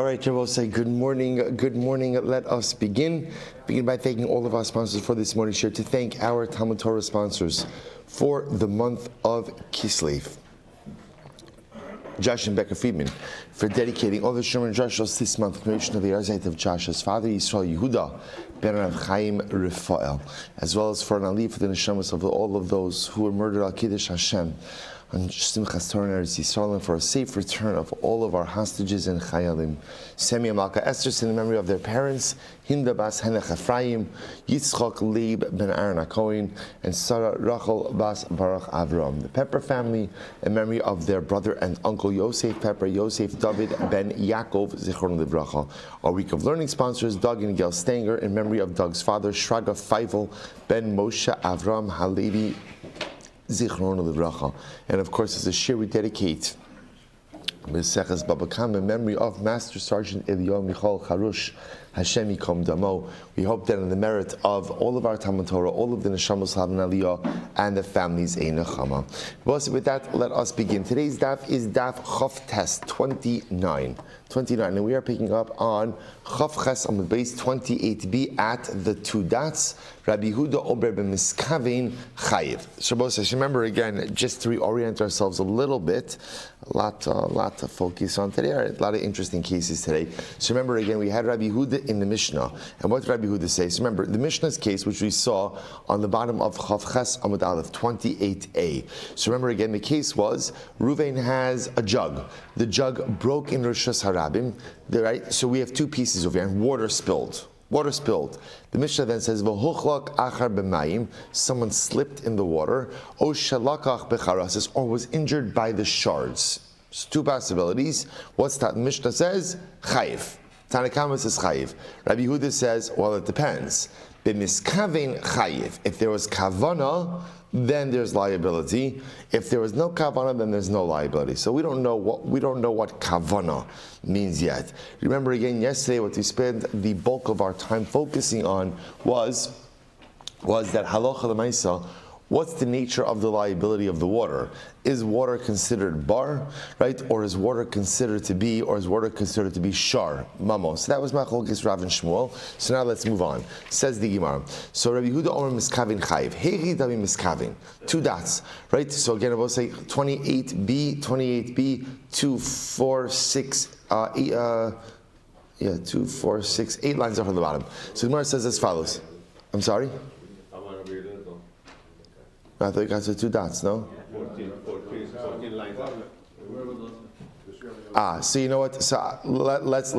All right, Rabbi, say good morning. Good morning. Let us begin. Begin by thanking all of our sponsors for this morning's share. To thank our Talmud Torah sponsors for the month of Kislev. Josh and Becca Friedman for dedicating all the Sherman Drashos this month, commemoration of the Arzait of Josh's father, Yisrael Yehuda, Ben Rav Chaim Rafael, as well as for an aliyah for the neshamas of all of those who were murdered al Kiddush Hashem on Simchas Torah and Eretz Yisrael, and for a safe return of all of our hostages and chayalim. Semi Malka Esther, in the memory of their parents, Hinda Bas Henech Ephraim, Yitzchok Leib Ben Aaron HaKohen, and Sarah Rachel Bas Baruch Avram. The Pepper family, in memory of their brother and uncle Yosef Pepper, Yosef David Ben Yaakov Zichron Livracha. Our week of learning sponsors, Doug and Gail Stanger, in memory of Doug's father, Shraga Feivel Ben Moshe Avram Halevi Zichron Livracha. And of course, as a shir we dedicate Meseches Baba Kama in memory of Master Sergeant Eliyahu Michal Charush Hashem Yikom Damo. We hope that in the merit of all of our Talmud Torah, all of the Neshamos Havan Aliyah, and the families Ein Nechama. With that, let us begin. Today's daf is daf Chof Test 29, and we are picking up on Chof Ches on the base 28b at the two dots. Rabbi Yehuda Ober b'miskavein chayiv. So remember again, just to reorient ourselves a little bit, a lot to focus on today. A lot of interesting cases today. So remember again, we had Rabbi Yehuda in the Mishnah, and what did Rabbi Yehuda say? So remember the Mishnah's case, which we saw on the bottom of Chof Ches Amud Aleph 28a. So remember again, the case was Ruvain has a jug. The jug broke in Rishus Harabim. Right? So we have two pieces over here, and water spilled. The Mishnah then says, "V'huchlak achar b'mayim." Someone slipped in the water, "O shalakach b'charasis," or was injured by the shards. So two possibilities. What's that? The Mishnah says chayiv. Tanakama says chayiv. Rabbi Yehuda says, well, it depends. B'miskavein chayiv. If there was kavana, then there's liability. If there was no kavana, then there's no liability. So we don't know what kavana means yet. Remember again, yesterday what we spent the bulk of our time focusing on was that halacha l'maisa. What's the nature of the liability of the water? Is water considered bar, right? Or is water considered to be shar, mamo? So that was machlokes Rav and Shmuel. So now let's move on. Says the Gemara. So Rabbi Yehuda Omer miskavin chayiv. Hechi davi miskavin. Two dots, right? So again, I will say 28b, 2, 4, 6, 2, 4, 6, 8 lines up on the bottom. So the Gemara says as follows. I'm sorry? I thought you guys had two dots, no? 14 lines. So you know what? So let's.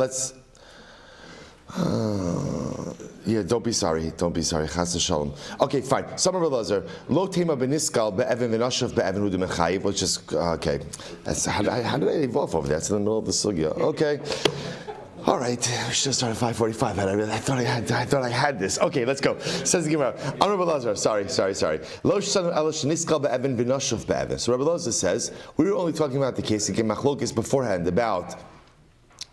Don't be sorry. Chas v'shalom. Okay, fine. Some of Elazar. Lo tema beniskal be'evin v'nashav be'evin hudim echayiv. Which is okay. That's how did I evolve over there? That's in the middle of the sugya. Okay. All right, we should have started 5:45. I thought I had this. Okay, let's go. Says the Gemara. Rabbi Elazar. Sorry. Lo shanu elash niskal be'evin v'nashav be'evin. So Rabbi Elazar says we were only talking about the case again machlokes beforehand about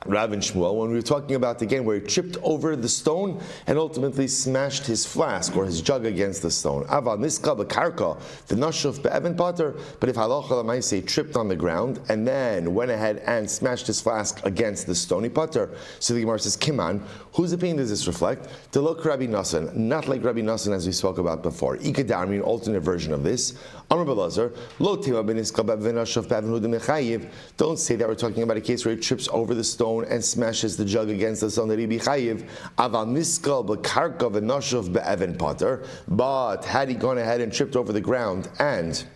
Rav and Shmuel, when we were talking about again where he tripped over the stone and ultimately smashed his flask or his jug against the stone. Aval niska b'karka the nashuf be'evan potter. But if halacha l'maaseh tripped on the ground and then went ahead and smashed his flask against the stony potter, so the Gemara says, Kiman, whose opinion does this reflect? To look Rabbi Nassan, not like Rabbi Nassan as we spoke about before. Ikadarmi, an alternate version of this. Amar Belazar, lo tima b'niska be'evan nashuf be'evan hudim echayiv. Don't say that we're talking about a case where he trips over the stone and smashes the jug against the stone that he be chayiv. Aval niskal b'karka v'nashav be'evan potter. But had he gone ahead and tripped over the ground and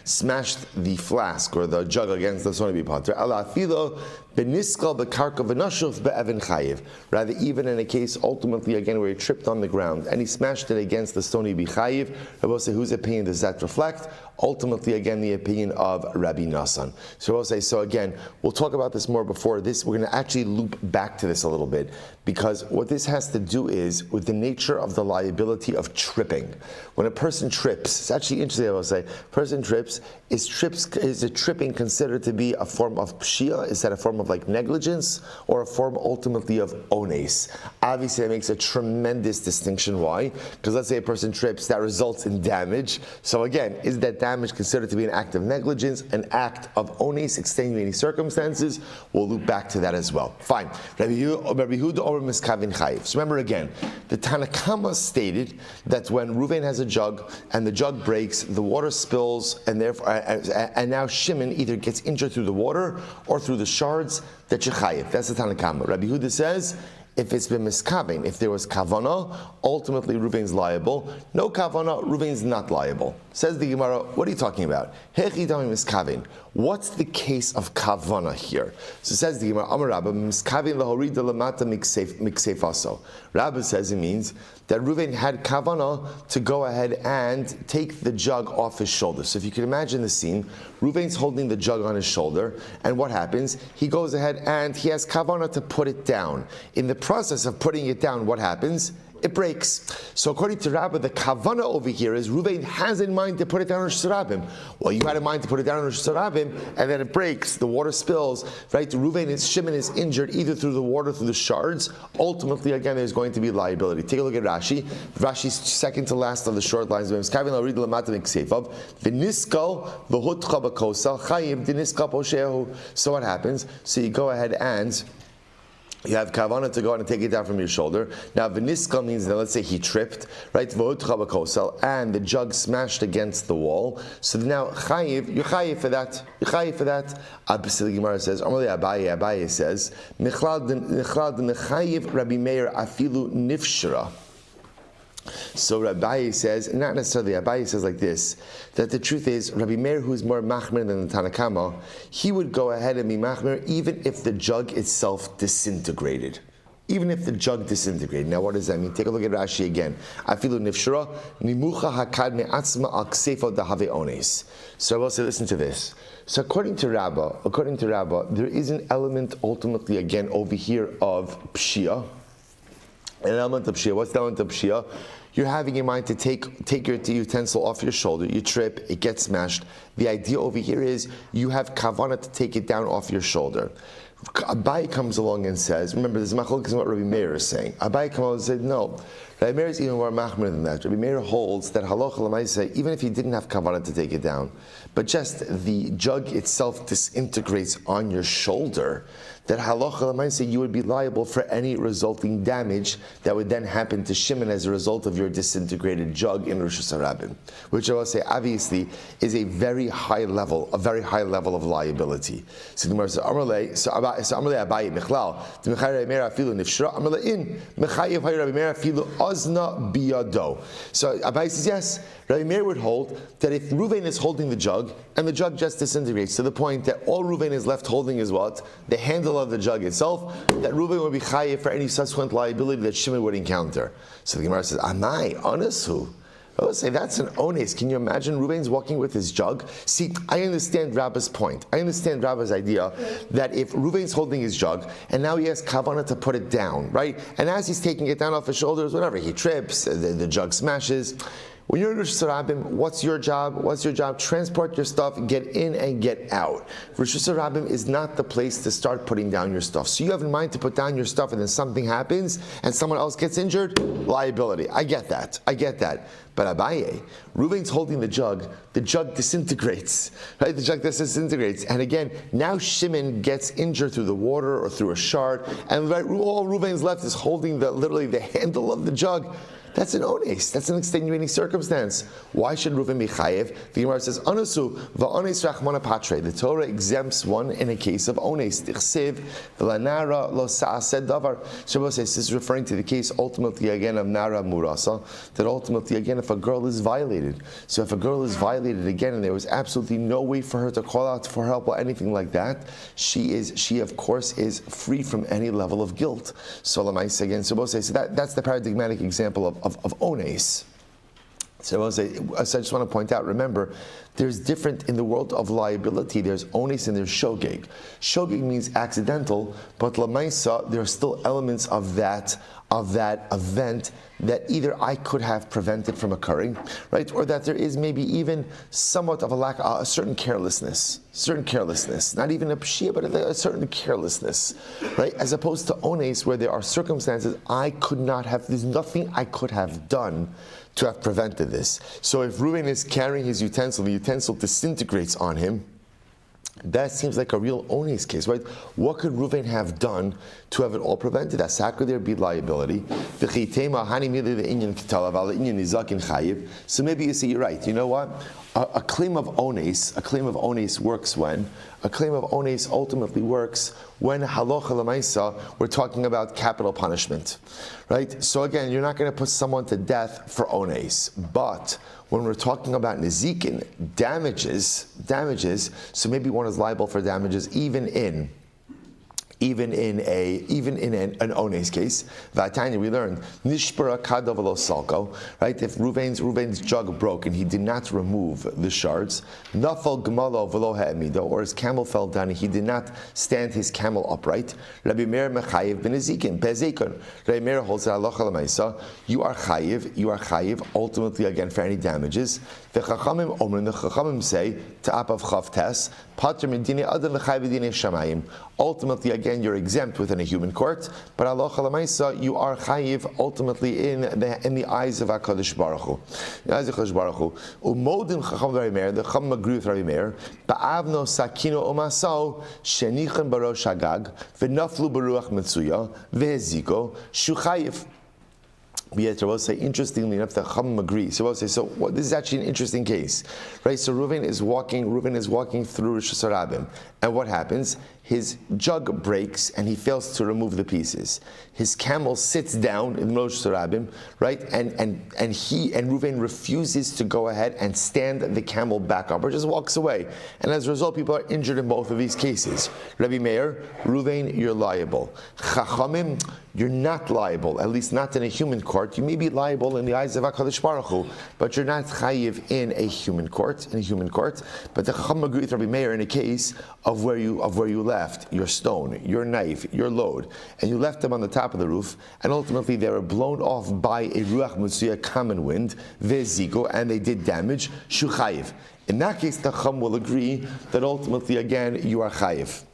smashed the flask or the jug against the stone potter, ala filo beniskal b'karka v'nashav be'evan chayiv. Rather, even in a case ultimately again where he tripped on the ground and he smashed it against the stone be chayiv. Rabbi say, whose opinion does that reflect? Ultimately, again, the opinion of Rabbi Nassan. So we'll say, so again, we'll talk about this more before this. We're going to actually loop back to this a little bit, because what this has to do is with the nature of the liability of tripping. When a person trips, it's actually interesting, I will say, person trips, is tripping considered to be a form of pshia? Is that a form of like negligence or a form ultimately of ones. Obviously, that makes a tremendous distinction. Why? Because let's say a person trips, that results in damage. So again, is that damage considered to be an act of negligence, an act of ones, extenuating circumstances? We'll loop back to that as well. Fine. Rabbi Yehuda or Miskavin Chayiv. So remember again, the Tanakama stated that when Ruvain has a jug and the jug breaks, the water spills, and therefore, and now Shimon either gets injured through the water or through the shards, that you're chayiv. That's the Tanakama. Rabbi Yehuda says, if it's been miskavin, if there was kavana, ultimately Ruvain's liable. No kavana, Ruvain's not liable. Says the Gemara, what are you talking about? Hechi dami miskavin. What's the case of kavana here? So says the Gemara, Amar Rabba, miskavin lahorida lamata miksefaso. Rabba says it means that Ruvain had kavana to go ahead and take the jug off his shoulder. So if you can imagine the scene, Ruvain's holding the jug on his shoulder, and what happens? He goes ahead and he has kavana to put it down. In the process of putting it down, what happens? It breaks. So according to Rabbah, the kavana over here is Ruvain has in mind to put it down on Rosh Hashanah. Well, you had in mind to put it down on Rosh Hashanah, and then it breaks, the water spills, right? Shimon is injured either through the water, through the shards. Ultimately, again, there's going to be liability. Take a look at Rashi. Rashi's second to last of the short lines. So what happens? So you go ahead and you have kavana to go and take it down from your shoulder. Now, v'niska means that let's say he tripped, right? And the jug smashed against the wall. So now chayiv, you're chayiv for that. You're chayiv for that. The Gemara says, Abaye says, Michlad nechayiv Rabbi Meir afilu nifshara. So Rabbi says, not necessarily, Rabbi says like this, that the truth is, Rabbi Meir, who is more machmir than the Tanakama, he would go ahead and be machmir even if the jug itself disintegrated. Even if the jug disintegrated. Now what does that mean? Take a look at Rashi again. Afilu nifshara, nimucha hakad me'atzma al ksefo dahave ones. So I will say, listen to this. So according to Rabbah, there is an element ultimately again over here of pshia. An element of pshia. What's the element of pshia? You're having in mind to take your utensil off your shoulder. You trip, it gets smashed. The idea over here is you have kavana to take it down off your shoulder. Abai comes along and says, remember, this machlok is what Rabbi Meir is saying. Abai comes along and said, no. Rabbi Meir is even more machmir than that. Rabbi Meir holds that halacha l'maaseh, even if you didn't have kavana to take it down, but just the jug itself disintegrates on your shoulder, that halacha l'maaseh, you would be liable for any resulting damage that would then happen to Shimon as a result of your disintegrated jug in Rosh Hashanah, which I will say obviously is a very high level of liability. So the Gemara says, Amarle, so Amarle Abaye Michlal, the Mechay Rabbi Meir afilu nifshra, Amarle in Mechayev Rabbi Meir afilu ozna biyado. So Abaye says yes. Rabbi Meir would hold that if Ruvain is holding the jug and the jug just disintegrates to the point that all Ruvain is left holding is what? The handle of the jug itself, that Ruvain would be chayiv for any subsequent liability that Shimon would encounter. So the Gemara says, Amai, onesu. I would say that's an ones. Can you imagine Ruvain's walking with his jug? See, I understand Rabba's point. I understand Rabba's idea that if Ruvain's holding his jug and now he has kavana to put it down, right? And as he's taking it down off his shoulders, whatever, he trips, the jug smashes. When you're in Rosh Hashanah, what's your job? What's your job? Transport your stuff, get in and get out. Rosh Hashanah is not the place to start putting down your stuff. So you have in mind to put down your stuff and then something happens and someone else gets injured? Liability. I get that. But Abaye, Ruvain's holding the jug disintegrates, right? The jug disintegrates. And again, now Shimon gets injured through the water or through a shard, and right, all Ruvain's left is holding literally the handle of the jug. That's an ones. That's an extenuating circumstance. Why should Ruvain be chayev? The Gemara says, "Anasu va'ones rachmana patre." The Torah exempts one in a case of ones. Tichsev v'lanara lo sa'ased davar. Shabbos says this is referring to the case ultimately again of nara murasa. That ultimately again, if a girl is violated, so if a girl is violated again, and there was absolutely no way for her to call out for help or anything like that, she of course is free from any level of guilt. So Lamais again, Shabbos says so that's the paradigmatic example of ones. So I just want to point out, remember, there's different in the world of liability. There's ones and there's shogeg. Shogeg means accidental, but lamaisa, there are still elements of that event that either I could have prevented from occurring, right, or that there is maybe even somewhat of a certain carelessness, not even a pshia, but a certain carelessness, right, as opposed to ones where there are circumstances there's nothing I could have done to have prevented this. So if Reuven is carrying his utensil, the utensil disintegrates on him, that seems like a real ones case, right? What could Reuven have done to have it all prevented? How could there be liability? So maybe you say, you're right. You know what? A claim of ones works when? A claim of ones ultimately works when halacha l'maisa, we're talking about capital punishment, right? So again, you're not going to put someone to death for ones, but when we're talking about nezikin, damages, so maybe one is liable for damages even in an ones case. Vatanya, we learned nishpara kadav lo salko, right? If Reuven's jug broke and he did not remove the shards, nafal gemalo v'lo ha'emido, or his camel fell down and he did not stand his camel upright. Rabbi Meir mechayev ben nezikin bezekon. Rabbi Meir holds that halacha l'maisa. You are chayiv ultimately again for any damages. The chachamim say ta'ap of chavtes pater medine adam v'chayiv medine shamayim. Ultimately, again, you're exempt within a human court, but halacha l'maisa, you are chayiv ultimately in the eyes of HaKadosh Baruch Hu. The eyes of HaKadosh Baruch Hu. Umodim chacham Rabbi Meir, the chacham agree with Rabbi Meir, ba'avno sakino umasao shenichan barosh hagag v'naflu baruach metzuya v'heziko shu chayiv. Yet Rabbi say, interestingly enough, the Chacham agree. So Rabbi say, this is actually an interesting case, right? So Reuven is walking through Rosh Hashanah, and what happens? His jug breaks and he fails to remove the pieces. His camel sits down in Rosh Hashanah, right? And Reuven refuses to go ahead and stand the camel back up, or just walks away. And as a result, people are injured in both of these cases. Rabbi Meir, Reuven, you're liable. Chachamim, you're not liable, at least not in a human court. You may be liable in the eyes of HaKadosh Baruch Hu, but you're not chayiv in a human court. But the Chacham agree with Rabbi Meir in a case of where you left your stone, your knife, your load, and you left them on the top of the roof, and ultimately they were blown off by a ruach mitzuya, common wind, veziko, and they did damage, shu chayiv. In that case, the Chacham will agree that ultimately, again, you are chayiv.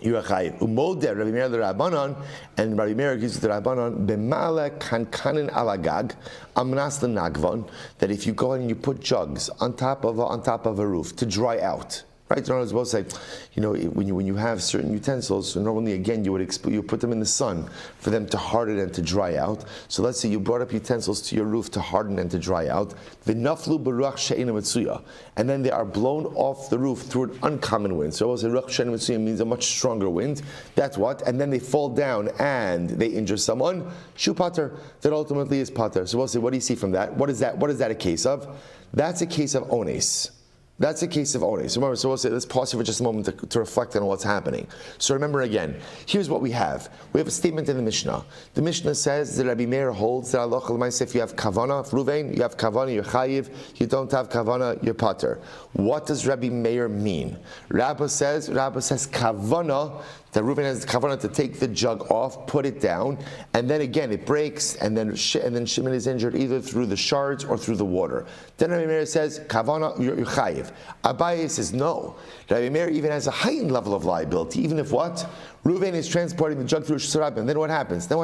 You are chayiv. Umodeh Rabbi Meir the Rabbanon, and Rabbi Meir agrees with the Rabbanon b'mala kankanin alagag amnas lenagvon, that if you go ahead and you put jugs on top of a roof to dry out. Right? I was supposed to say, when you have certain utensils, so normally again you put them in the sun for them to harden and to dry out. So let's say you brought up utensils to your roof to harden and to dry out. V'naflu b'ruach she'ena mitzuya, and then they are blown off the roof through an uncommon wind. So I will say ruach she'ena mitzuya means a much stronger wind. That's what, and then they fall down and they injure someone. Shu pater, that ultimately is pater. So we'll say, what do you see from that? What is that a case of? That's a case of ones. That's a case of ones. Remember, so we'll say, let's pause here for just a moment to reflect on what's happening. So remember again, here's what we have. We have a statement in the Mishnah. The Mishnah says that Rabbi Meir holds that Allah Chalamayse, if you have kavana, Reuven, you have kavana, you're chayiv. You don't have kavana, you're pater. What does Rabbi Meir mean? Rabbi says kavana, that Reuven has the kavanah to take the jug off, put it down, and then again it breaks, and then Shimon is injured either through the shards or through the water. Then Rabbi Meir says, kavanah, you're chayiv. Abaye says no. Rabbi Meir even has a heightened level of liability, even if what? Reuven is transporting the jug through Shusarabim, and then what happens? The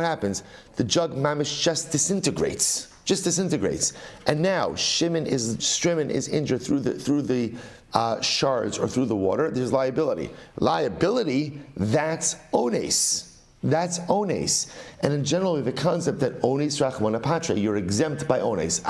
jug mamish just disintegrates. And now Shimon is injured through the shards or through the water. There's liability. That's ones. And in general, we have a concept that ones rachmana patra, you're exempt by ones.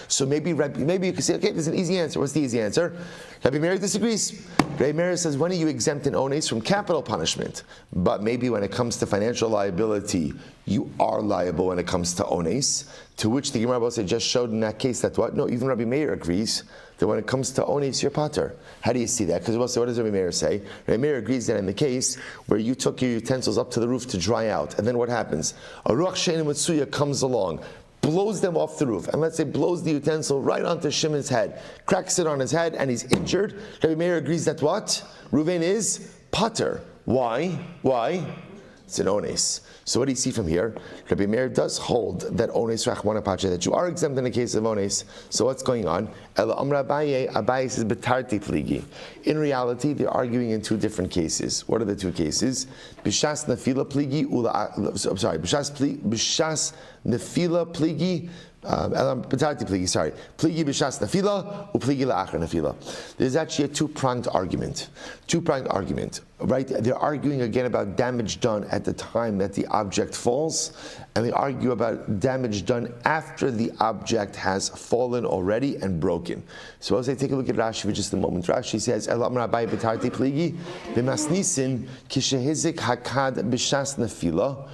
So maybe you could say, okay, there's an easy answer. What's the easy answer? Rabbi Meir disagrees. Rabbi Meir says, when are you exempt in ones? From capital punishment. But maybe when it comes to financial liability, you are liable when it comes to ones. To which the Gemara just showed in that case that what? No, even Rabbi Meir agrees that when it comes to ones, you're pater. How do you see that? Because what does Rabbi Meir say? Rabbi Meir agrees that in the case where you took your utensils up to the roof to dry out, and then what happens? A ruach she'ena mitzuya comes along, blows them off the roof, and let's say blows the utensil right onto Shimon's head, cracks it on his head, and he's injured, Rabbi Meir agrees that what? Reuven is pater. Why? It's an ones. So what do you see from here? Rabbi Meir does hold that ones rachmana pacha, that you are exempt in the case of ones. So what's going on? Ela amra Abaye says betarti pligi. In reality, they're arguing in two different cases. What are the two cases? Bishas nefila pligi bishas nefila pligi. Pligi b'shas nefila, upligi la'achar nefila. There's actually a two-pronged argument, right? They're arguing again about damage done at the time that the object falls, and they argue about damage done after the object has fallen already and broken. So as I take a look at Rashi for just a moment, Rashi says, "Ela amar Abaye b'tarti pligi b'masnisin kishehizik hakad b'shas nefila."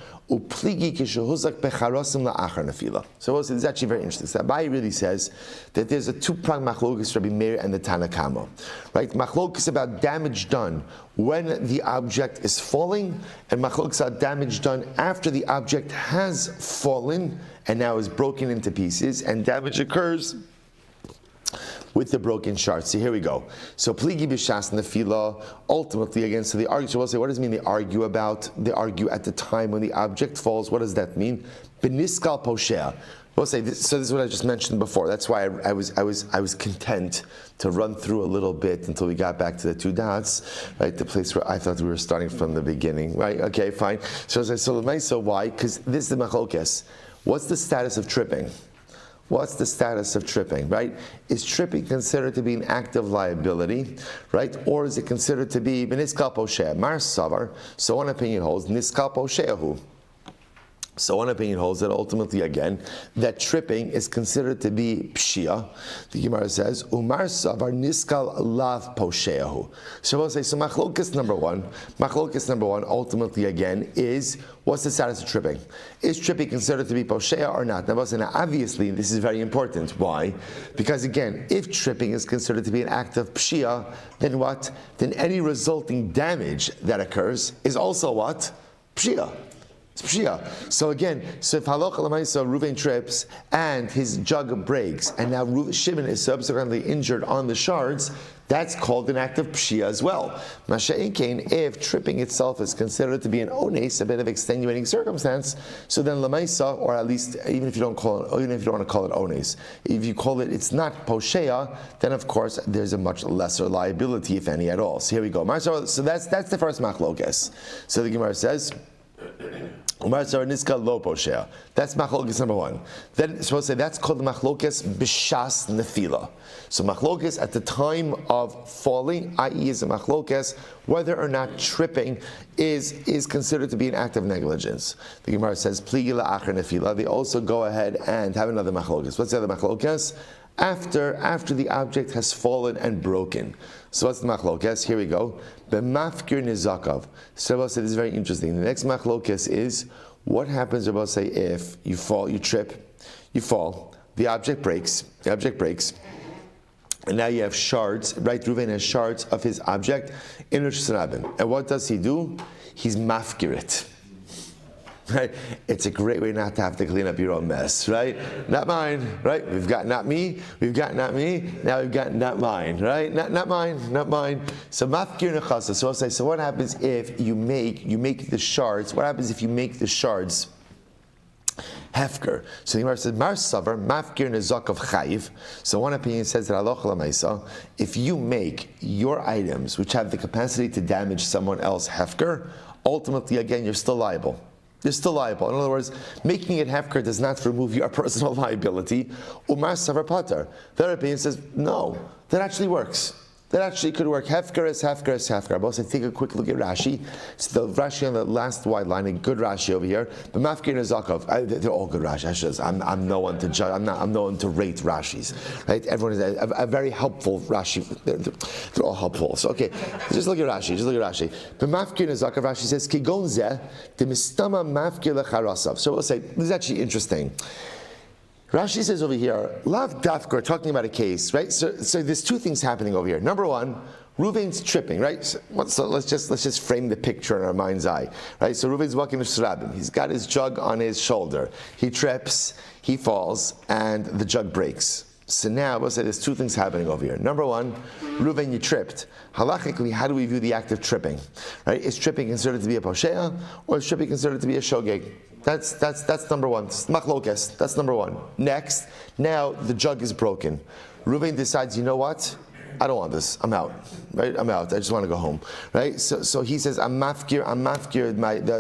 So this is actually very interesting. So Abaye really says that there's a two-pronged machlokes Rabbi Meir and the Tanakama, right? Machlokes about damage done when the object is falling, and machlokes about damage done after the object has fallen and now is broken into pieces, and damage occurs with the broken shards. So here we go. So pligi b'shas nefila, ultimately again, so they argue, so we'll say, what does it mean they argue about? They argue at the time when the object falls. What does that mean? Beniskal poshea. We'll say this, so this is what I just mentioned before. That's why I was content to run through a little bit until we got back to the two dots, right? The place where I thought we were starting from the beginning, right? Okay, fine. So why? Because this is the machlokes. What's the status of tripping? What's the status of tripping, right? Is tripping considered to be an act of liability, right? Or is it considered to be niskal poshea? Mar savar. So one opinion holds niskal posheahu. So one opinion holds that ultimately, again, that tripping is considered to be pshia. The Gemara says, Umar savar niskal lav posheahu. So we'll say, so machlokas number one, ultimately, again, is what's the status of tripping? Is tripping considered to be poshea or not? Now, obviously, this is very important. Why? Because again, if tripping is considered to be an act of pshia, then what? Then any resulting damage that occurs is also what? Pshia. It's pshia. So again, so if halacha l'maisa Reuven trips and his jug breaks, and now Shimon is subsequently injured on the shards, that's called an act of pshia as well. Masha'in kain, if tripping itself is considered to be an ones, a bit of extenuating circumstance, so then l'maisa, or at least even if you don't want to call it ones, if you call it, it's not poshea, then of course there's a much lesser liability, if any at all. So here we go. So that's the first machlokes. So the Gemara says, that's machlokes number one. Then supposed to say that's called the machlokes b'shas nefila. So machlokes at the time of falling, i.e., is a machlokes whether or not tripping is considered to be an act of negligence. The Gemara says pligi la'achar nefila. They also go ahead and have another machlokes. What's the other machlokes? After the object has fallen and broken. So what's the machlokes? Here we go. B'mafkir nizakav. So Rabbi said this is very interesting. The next machlokes is what happens, Rabbi say, if you fall, you trip, you fall, the object breaks, and now you have shards, right? Reuven has shards of his object in Rosh Hashanah. And what does he do? He's mafkir it. Right? It's a great way not to have to clean up your own mess, right? Not mine, right? We've got not me, we've got not me, now we've got not mine, right? Not mine. So mafkir nechasa. So I'll say, so what happens if you make the shards, what happens if you make the shards hefker? So the Gemara says, Mar savar, mafkir nezak of chayiv. So one opinion says that halacha l'maisa, if you make your items which have the capacity to damage someone else hefker, ultimately again you're still liable. You're still liable. In other words, making it hefker does not remove your personal liability. Umar savar pater. The other opinion says, no, that actually works. That actually could work. Hefker is hefker. I'll also take a quick look at Rashi. So the Rashi on the last wide line, a good Rashi over here. But Mafkir Nezakov, they're all good Rashi. I'm no one to judge. I'm no one to rate Rashis. Right? Everyone is a very helpful Rashi. They're all helpful. So okay, just look at Rashi. But Mafkir Nezakov, Rashi says Kigon zeh de mistama Mafkir lecharasav. So we'll say this is actually interesting. Rashi says over here, Lav Dafka, talking about a case, right? So there's two things happening over here. Number one, Reuven's tripping, right? So let's just frame the picture in our mind's eye, right? So Reuven's walking to Shirabim. He's got his jug on his shoulder. He trips, he falls, and the jug breaks. So now we'll say there's two things happening over here. Number one, Reuven, you tripped. Halachically, how do we view the act of tripping? Right? Is tripping considered to be a poshea, or is tripping considered to be a shogeg? That's number one. Machlokes. That's number one. Next, now the jug is broken. Reuven decides, you know what? I don't want this. I'm out. Right? I'm out. I just want to go home. Right? So he says, I'm mafkir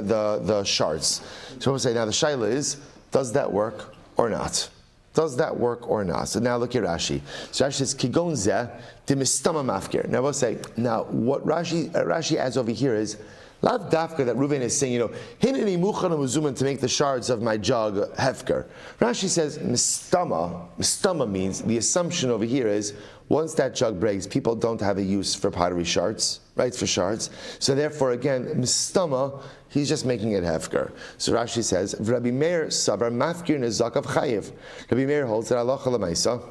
the shards. So we'll say, now the shaila is, does that work or not? Does that work or not? So now look at Rashi. So Rashi says, Kigon zeh dimistama mafkir. Now we'll say, now what Rashi adds over here is, lav dafka that Reuven is saying, hineni muchan muzuman to make the shards of my jug hefker. Rashi says, mistama means, the assumption over here is, once that jug breaks, people don't have a use for pottery shards, right, for shards. So therefore, again, mistama, he's just making it hefker. So Rashi says, Rabbi Meir sabar mafkir nezak of chayiv. Rabbi Meir holds that halacha l'maisa,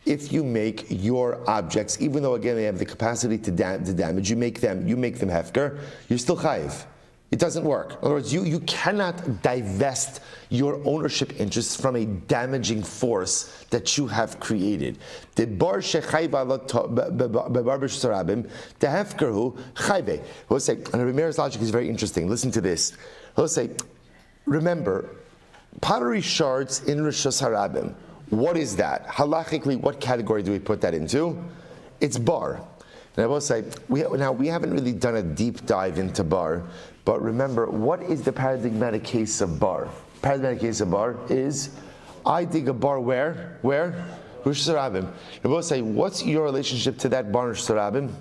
if you make your objects, even though again they have the capacity to damage, you make them hefker, you're still chayiv. It doesn't work. In other words, you cannot divest your ownership interests from a damaging force that you have created. The bar shechayv the hefkerhu chayve. We'll say, and Rabbi Meir's logic is very interesting. Listen to this. We'll say, remember, pottery shards in Rishos Harabim. What is that? Halachically, what category do we put that into? It's bar. And I will say, we haven't really done a deep dive into bar, but remember, what is the paradigmatic case of bar? Paradigmatic case of bar is, I dig a bar where? Rosh Hashanah. I will say, what's your relationship to that bar in Rosh Hashanah?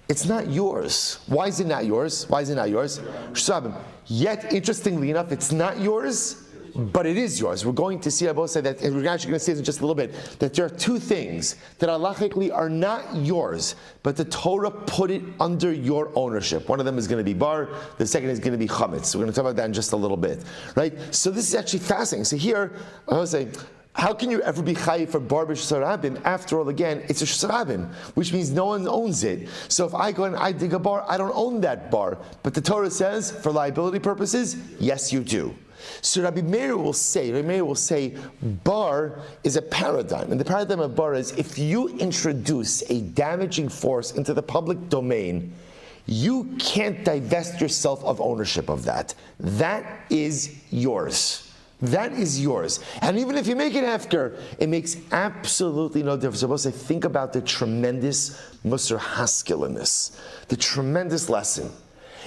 It's not yours. Why is it not yours? Rosh Hashanah. Yet, interestingly enough, it's not yours, but it is yours. We're going to see, I will say that, and we're actually going to see this in just a little bit, that there are two things that halachically are not yours, but the Torah put it under your ownership. One of them is going to be bar, the second is going to be chametz. We're going to talk about that in just a little bit, right? So this is actually fascinating. So here, I will say, how can you ever be chayiv for bar b'shus harabim? After all, again, it's a shus harabim, which means no one owns it. So if I go and I dig a bar, I don't own that bar. But the Torah says, for liability purposes, yes, you do. So Rabbi Meir will say, bar is a paradigm. And the paradigm of bar is, if you introduce a damaging force into the public domain, you can't divest yourself of ownership of that. That is yours. That is yours. And even if you make it hefker, it makes absolutely no difference. I'm supposed to think about the tremendous musar haskell in this, the tremendous lesson.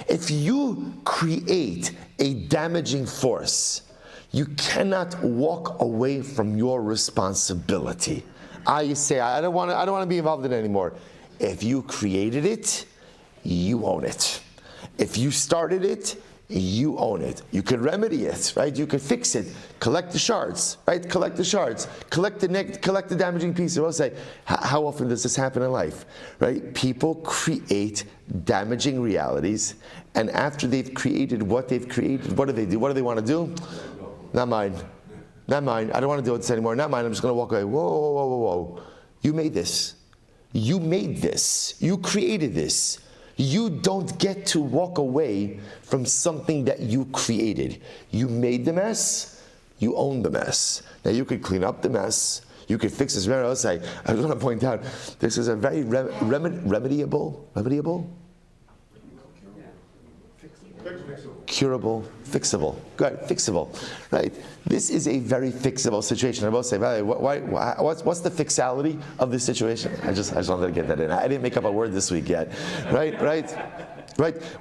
If you create a damaging force, you cannot walk away from your responsibility. I say, I don't want to be involved in it anymore. If you created it, you own it. If you started it, you own it. You could remedy it, right? You could fix it. Collect the shards, right? Collect the shards. Collect the damaging pieces. I'll say, how often does this happen in life, right? People create damaging realities, and after they've created what they've created, what do they do? What do they want to do? Not mine. Not mine. I don't want to do this anymore. Not mine. I'm just going to walk away. Whoa. You made this. You made this. You created this. You don't get to walk away from something that you created. You made the mess, you own the mess. Now you could clean up the mess, you could fix this. Remember, I just want to point out, this is a very remediable, curable, fixable. Good, fixable, right? This is a very fixable situation. I will say, what's the fixality of this situation? I just wanted to get that in. I didn't make up a word this week yet, right?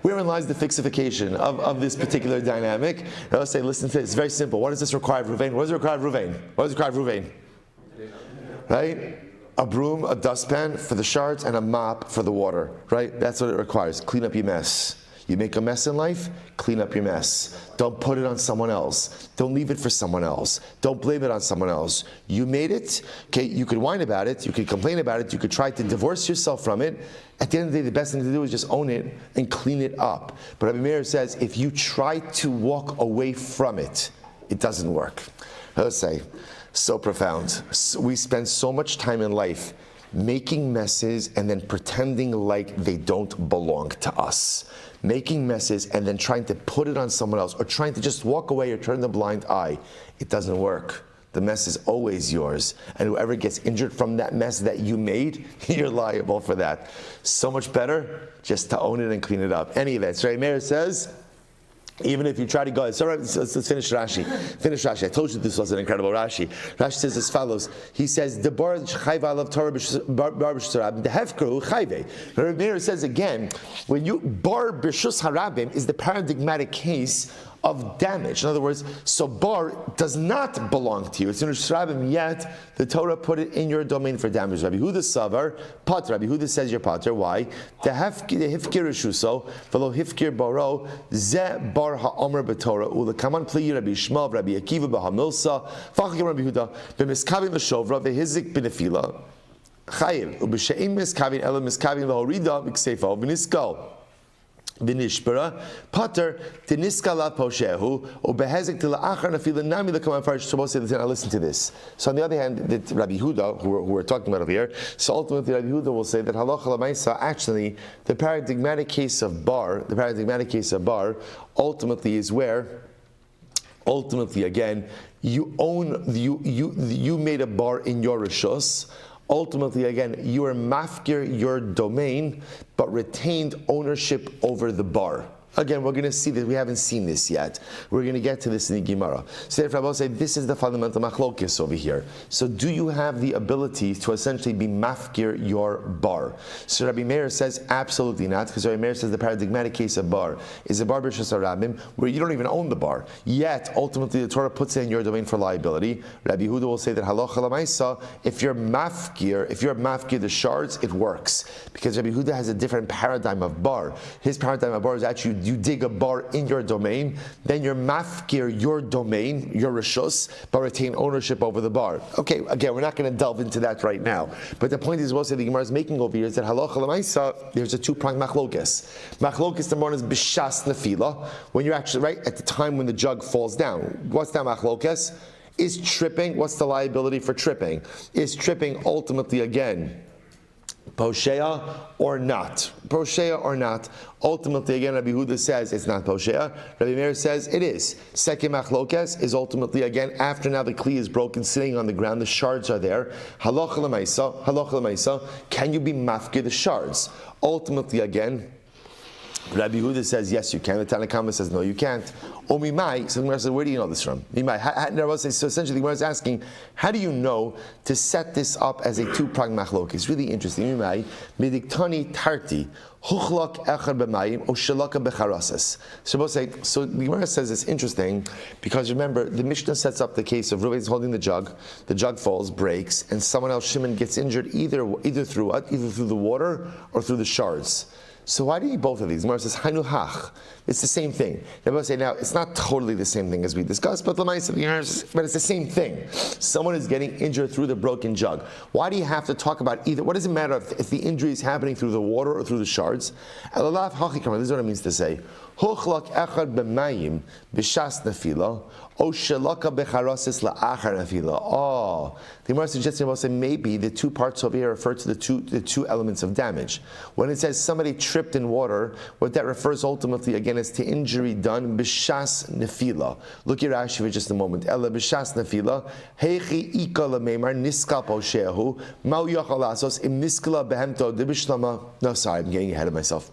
Wherein lies the fixification of this particular dynamic? I will say, listen to this. It's very simple. What does this require of Ruvain? What does it require of Ruvain? Right? A broom, a dustpan for the shards, and a mop for the water. Right? That's what it requires. Clean up your mess. You make a mess in life, clean up your mess. Don't put it on someone else. Don't leave it for someone else. Don't blame it on someone else. You made it, okay, you could whine about it, you could complain about it, you could try to divorce yourself from it. At the end of the day, the best thing to do is just own it and clean it up. But Rabbi Meir says, if you try to walk away from it, it doesn't work. Let's say, so profound. We spend so much time in life making messes and then pretending like they don't belong to us. Making messes and then trying to put it on someone else, or trying to just walk away or turn the blind eye. It doesn't work. The mess is always yours. And whoever gets injured from that mess that you made, you're liable for that. So much better just to own it and clean it up. Any event. So Rabbi Meir says, even if you try to go, it's all right, let's finish Rashi. I told you this was an incredible Rashi. Rashi says as follows. He says, the bar chayva alav Torah the hefkeru chayve. Rabbi Meir says again, when you bar b'shus harabim is the paradigmatic case of damage. In other words, so bar does not belong to you. It's in Rabim, yet the Torah put it in your domain for damage. Rabbi Huda Savar, Pater. Rabbi Huda says you're Pater. Why? The hifkir rishuso, v'lo hifkir baro, ze bar ha'omer b'Torah, ula kaman pli Rabbi Shmuel, Rabbi Akiva b'hamilsa, v'achim Rabbi Huda, b'miskavim b'shovra, v'hizik b'nefila, chayiv, u'b'she'im miskavim, ela miskavim v'horida, b'kseifa, v'niskal. V'nishbara, Pater, Diniska la poshehu, or behezek to la'achar nafila nami l'kaman farish. Supposed to listen to this. So on the other hand, that Rabbi Huda, who we're talking about over here, so ultimately Rabbi Huda will say that halacha l'maisa, actually, the paradigmatic case of bar, ultimately is where, ultimately again, you made a bar in your rishus. Ultimately, again, you are mafkir your domain, but retained ownership over the bar. Again, we're going to see that we haven't seen this yet. We're going to get to this in the Gemara. So if Rabbi say this is the fundamental machlokes over here. So do you have the ability to essentially be mafkir your bar? So Rabbi Meir says absolutely not, because Rabbi Meir says the paradigmatic case of bar is a bar b'shus harabim where you don't even own the bar. Yet ultimately the Torah puts it in your domain for liability. Rabbi Huda will say that halacha l'maisa, if you're mafkir the shards, it works, because Rabbi Huda has a different paradigm of bar. His paradigm of bar is actually you dig a bar in your domain, then you're mafkir your domain, your rishus, but retain ownership over the bar. Okay, again, we're not going to delve into that right now. But the point is, also the Gemara is making over here is that halacha l'maisa, there's a two-pronged machlokes. Machlokes number one is b'shas nefila, when you're actually right at the time when the jug falls down. What's that machlokes? Is tripping, what's the liability for tripping? Is tripping ultimately again Poshea or not? Poshea or not? Ultimately, again, Rabbi Huda says it's not Poshea. Rabbi Meir says it is. Second machlokes is ultimately, again, after now the kli is broken, sitting on the ground, the shards are there. Halacha l'maisa, can you be mafkir the shards? Ultimately, again, Rabbi Huda says yes, you can. The Tanakhama says no, you can't. Omimai, so the Gemara says, where do you know this from? So essentially, the Gemara is asking, how do you know to set this up as a two-pronged machlok? It's really interesting. Omimai, midiktani tarti, huchlak echad b'mayim, o shalaka b'charases. So the Gemara says it's interesting because remember, the Mishnah sets up the case of Reuven is holding the jug falls, breaks, and someone else, Shimon, gets injured either through what? Either through the water or through the shards. So why do you need both of these? Gemara says, Hainu hach. It's the same thing. They both say, now, it's not totally the same thing as we discussed, but it's the same thing. Someone is getting injured through the broken jug. Why do you have to talk about either? What does it matter if the injury is happening through the water or through the shards? This is what it means to say. Huchlak echad b'mayim b'shas nefila, o shelaka b'charasis la'achar nefila. Oh, the Gemara suggesting about saying maybe the two parts over here refer to the two elements of damage. When it says somebody tripped in water, what that refers ultimately again is to injury done b'shas nefila. Look at Rashi for just a moment. Ela b'shas nefila heichi ika lemeimar niskal poshehu mau yachal asos im niskala behemto debishlama. No, sorry, I'm getting ahead of myself.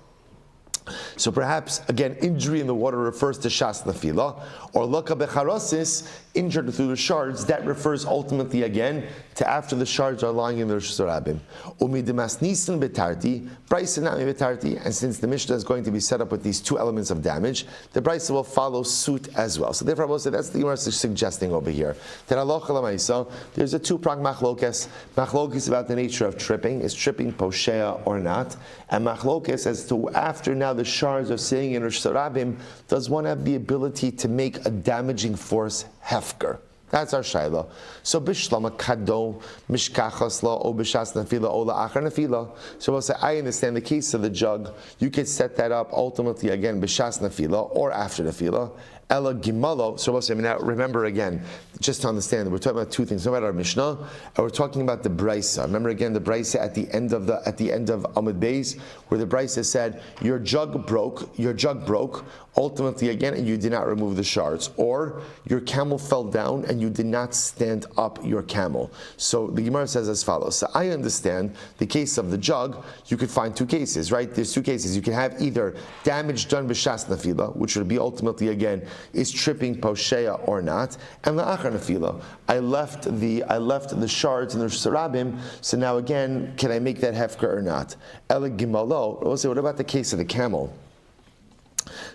So perhaps, again, injury in the water refers to shas nefila, or laka becharosis, injured through the shards, that refers ultimately again to after the shards are lying in the Rosh Hashanah. Umi demas nisan betarti, brayse nami betarti, and since the Mishnah is going to be set up with these two elements of damage, the brayse will follow suit as well. So therefore, I will say that's the Gemara is suggesting over here. That halacha l'maisa, there's a two-pronged machlokes. Machlokes about the nature of tripping. Is tripping poshea or not? And machlokes as to after now the shards are sitting in Rosh Hashanah, does one have the ability to make a damaging force hefker? That's our shayla. So bishlama kado mishkachas la o b'shas nefila o la'achar nefila. So we'll say, I understand the case of the jug. You could set that up ultimately again b'shas nefila or after nefila. Ella Gimalo. So now remember again, just to understand that we're talking about two things. No matter our Mishnah, and we're talking about the Brisa. Remember again the Brisa at the end of Amud Beis, where the Brisa said your jug broke. Ultimately again, and you did not remove the shards, or your camel fell down and you did not stand up your camel. So the Gemara says as follows. So I understand the case of the jug. You could find two cases, right? There's two cases. You can have either damage done b'shas nafila, which would be ultimately again is tripping poshea or not, and la'achar nafila. I left the shards in the sarabim. So now again, can I make that hefker or not? Ela gimalo. We'll say, what about the case of the camel?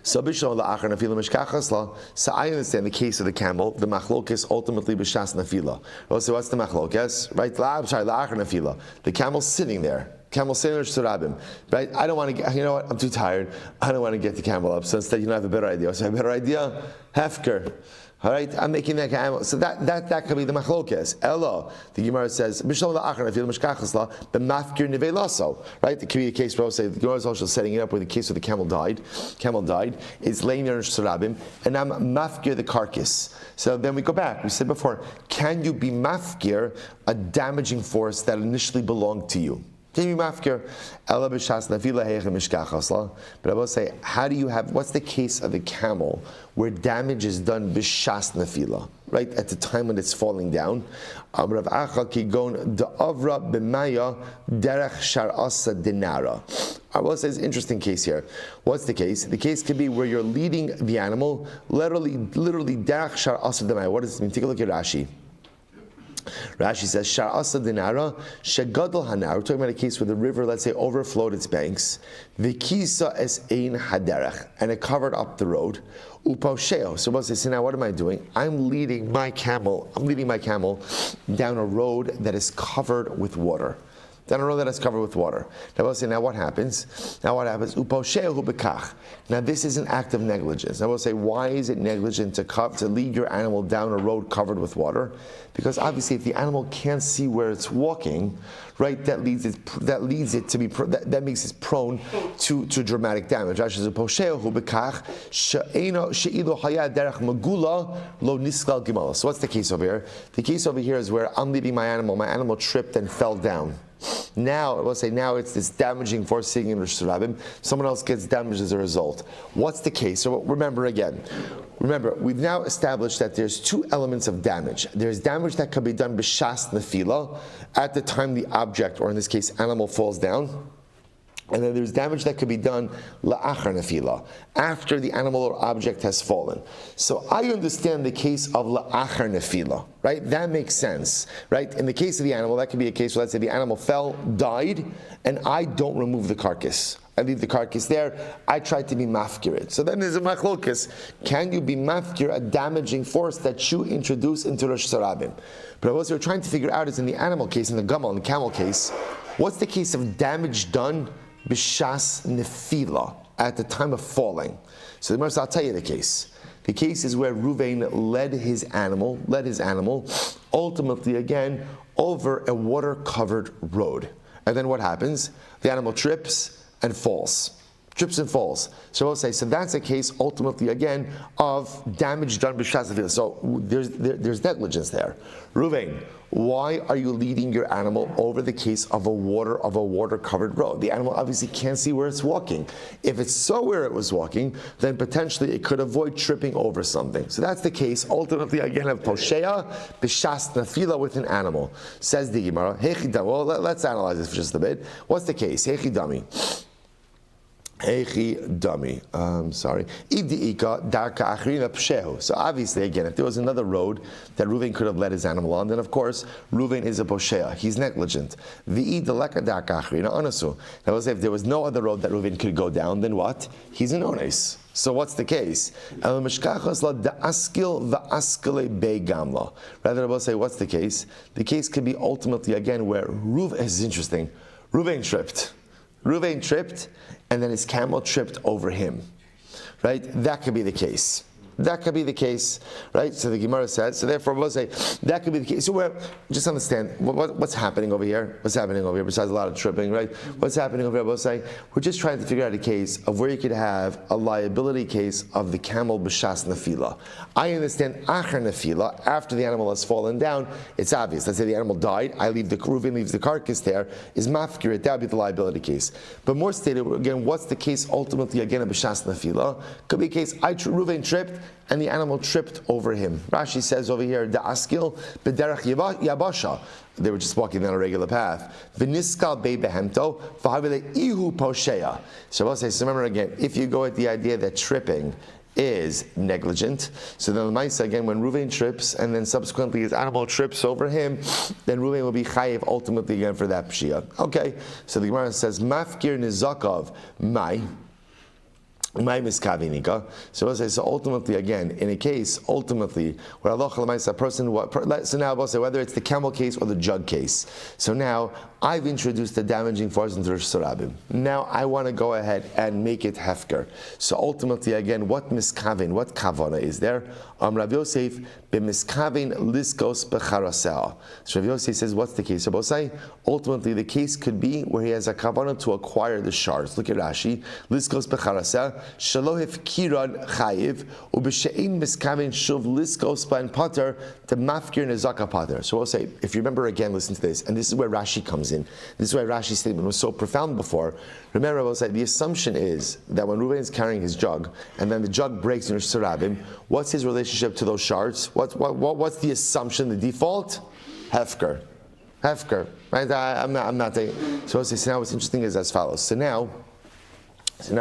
So I understand the case of the camel. The machlokes ultimately b'shas nafila. So what's the machlokes? Right? La'achar nafila. The camel's sitting there. Camel sitting there, surabim. Right? I don't want to get, you know what? I'm too tired. I don't want to get the camel up. So instead, I have a better idea. So I have a better idea. Hefker. All right, I'm making that camel. So that could be the machlokes. Ella, the Gemara says, Mishal la'achar nafil mishkachasla b'mafkir nevelaso. Right, it could be a case where I say the Gemara is also setting it up where the case where the camel died. It's laying there in Shurabim, and I'm mafkir the carcass. So then we go back. We said before, can you be mafkir a damaging force that initially belonged to you? Can you mafkir? Ella b'shas nafila heicha mishkachasla. But I will say, how do you have? What's the case of the camel where damage is done b'shas nafila? Right at the time when it's falling down. Rav Acha kigon da'avra b'maya derech shar'asa dinara. I will say it's an interesting case here. What's the case? The case could be where you're leading the animal, literally derech shar'asa dinara. What does this mean? Take a look at Rashi. Rashi says, Shar'asa dinara, shegadol hanar. We're talking about a case where the river, let's say, overflowed its banks. V'kisa es ein haderech, and it covered up the road. Uposheo. So we'll say, now what am I doing? I'm leading my camel down a road that is covered with water. Down a road that is covered with water. Now we'll say, now what happens? Uposhehu bekach. Now this is an act of negligence. Now we'll say, why is it negligent to lead your animal down a road covered with water? Because obviously, if the animal can't see where it's walking, right, that makes it prone to dramatic damage. So what's the case over here? The case over here is where I'm leading my animal tripped and fell down. Now, it's this damaging force sitting in Rosh Hashanah. Someone else gets damaged as a result. What's the case? So remember, we've now established that there's two elements of damage. There's damage that can be done b'shas nefila, at the time the object, or in this case, animal falls down. And then there's damage that could be done la'achar nefila, after the animal or object has fallen. So I understand the case of la'achar nefila, right? That makes sense, right? In the case of the animal, that could be a case where, let's say, the animal fell, died, and I don't remove the carcass. I leave the carcass there. I try to be mafkir it. So then there's a machlokes. Can you be mafkir a damaging force that you introduce into Rosh Hashanah? But what we're trying to figure out is in the animal case, in the gamal, in the camel case, what's the case of damage done b'shas nefila, at the time of falling? So I'll tell you the case. The case is where Ruvain led his animal, ultimately again, over a water-covered road. And then what happens? The animal trips and falls. So we'll say, so that's a case ultimately again of damage done b'shas nefila. So there's negligence there. Ruvain, why are you leading your animal over the case of a water-covered road? The animal obviously can't see where it's walking. If it saw where it was walking, then potentially it could avoid tripping over something. So that's the case ultimately again of poshea b'shas nefila with an animal. Says the Gemara, well, let's analyze this for just a bit. What's the case? Hechidami. So obviously, again, if there was another road that Reuven could have led his animal on, then of course Reuven is a poshea. He's negligent. Now, let's say if there was no other road that Reuven could go down, then what? He's an ones. So what's the case? Rather, I will say, what's the case? The case could be ultimately again where Reuven is interesting. Reuven tripped, and then his camel tripped over him. Right? That could be the case. That could be the case, right? So the Gemara said. So therefore, we'll say that could be the case. So just understand what's happening over here. What's happening over here? Besides a lot of tripping, right? What's happening over here? We'll say we're just trying to figure out a case of where you could have a liability case of the camel b'shas nefila. I understand achar nefila, after the animal has fallen down. It's obvious. Let's say the animal died. Reuven leaves the carcass there. Is mafkir, that would be the liability case. But more stated again, what's the case ultimately again of b'shas nefila? Could be a case Reuven tripped and the animal tripped over him. Rashi says over here, da'askil b'derech yabasha. They were just walking down a regular path. V'niskal be'behemto v'havile ihu posheya. So I'll say, so remember again, if you go at the idea that tripping is negligent, so then the Maisa again, when Reuven trips and then subsequently his animal trips over him, then Reuven will be chayiv ultimately again for that pshia. Okay, so the Gemara says, mafkir nizakov mai. So we'll say, so ultimately again, in a case, ultimately, where Allah a person, so now we'll say whether it's the camel case or the jug case. So now I've introduced the damaging force into Rosh Hashanah. Now I want to go ahead and make it hefker. So ultimately again, what miskavin, what kavana is there? Rabbi Yosef b'miskavin liskos b'charaseh. So Rabbi Yosef says, what's the case? So we'll say, ultimately the case could be where he has a kavana to acquire the shards. Look at Rashi, liskos b'charaseh. Shalohif kiran chayiv ubishein miskavin shuv liskos b'an pater to mafkir nezaka pater. So we'll say, if you remember again, listen to this, and this is where Rashi comes in. This is why Rashi's statement was so profound before. Remember, we'll say the assumption is that when Reuven is carrying his jug and then the jug breaks in Rosh Hashanah, what's his relationship to those shards? What's the assumption? The default, hefker, right? I'm not saying. So we'll say. So now what's interesting is as follows. So now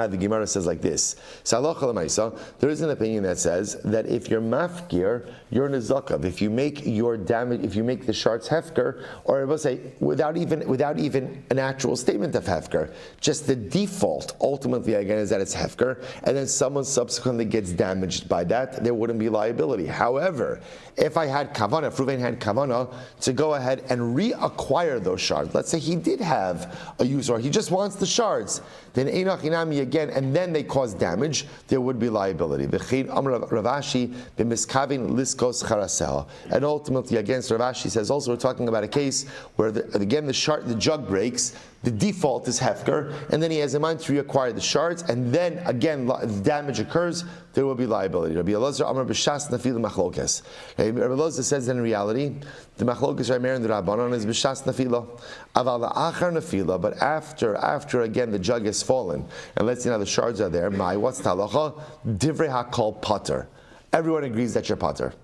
the Gemara says like this. There is an opinion that says that if you're mafkir, you're nizakav. If you make your damage, if you make the shards hefker, or I will say without even an actual statement of hefker, just the default ultimately again is that it's hefker, and then someone subsequently gets damaged by that, there wouldn't be liability. However, if I had kavana, if Reuven had kavana to go ahead and reacquire those shards, let's say he did have a use or he just wants the shards, then Einach Inami again, and then they cause damage, there would be liability. Ravashi b'miskavin liskos charaseh. And ultimately, against Ravashi says also we're talking about a case where the jug breaks. The default is hefker, and then he has in mind to reacquire the shards, and then again damage occurs, there will be liability. Rabbi Elazar Amar b'shas nafila machlokes. Rabbi Elazar says that in reality, the machlokes right there in the Rabbanon is b'shas nafila, aval la'achar nafila. But after again the jug has fallen, and let's see now the shards are there. What's talacha? Divrei hakol pater. Everyone agrees that you're pater.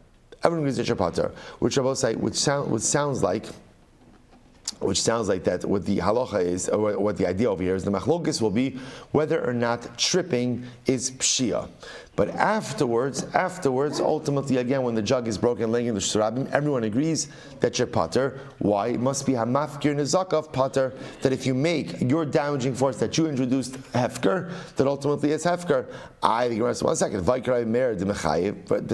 Everyone agrees that you're pater, which I will say, which sounds like that what the halacha is, or what the idea over here is, the machlokes will be whether or not tripping is pshia. But afterwards, ultimately again, when the jug is broken, laying in the shurabim, everyone agrees that you're pater. Why? It must be hamafkir nezakav pater, that if you make your damaging force that you introduced hefker, that ultimately it's hefker. I think 1 second, Vaikra Meir de Mechayiv, but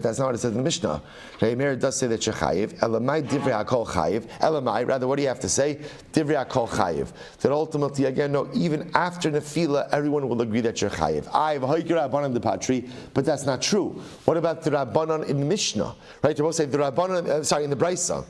that's not what it says in the Mishnah. Meir does say that you're chayiv. Elamai divrei hakol chayiv. Elamai, rather, what do you have to say? Divrei hakol chayiv. That ultimately, again, no, even after nefila, everyone will agree that you're chayiv. I v'hoikir abanim de patri. But that's not true. What about the Rabbanon in the Mishnah? Right? You both say the Rabbanon, in the Brisa,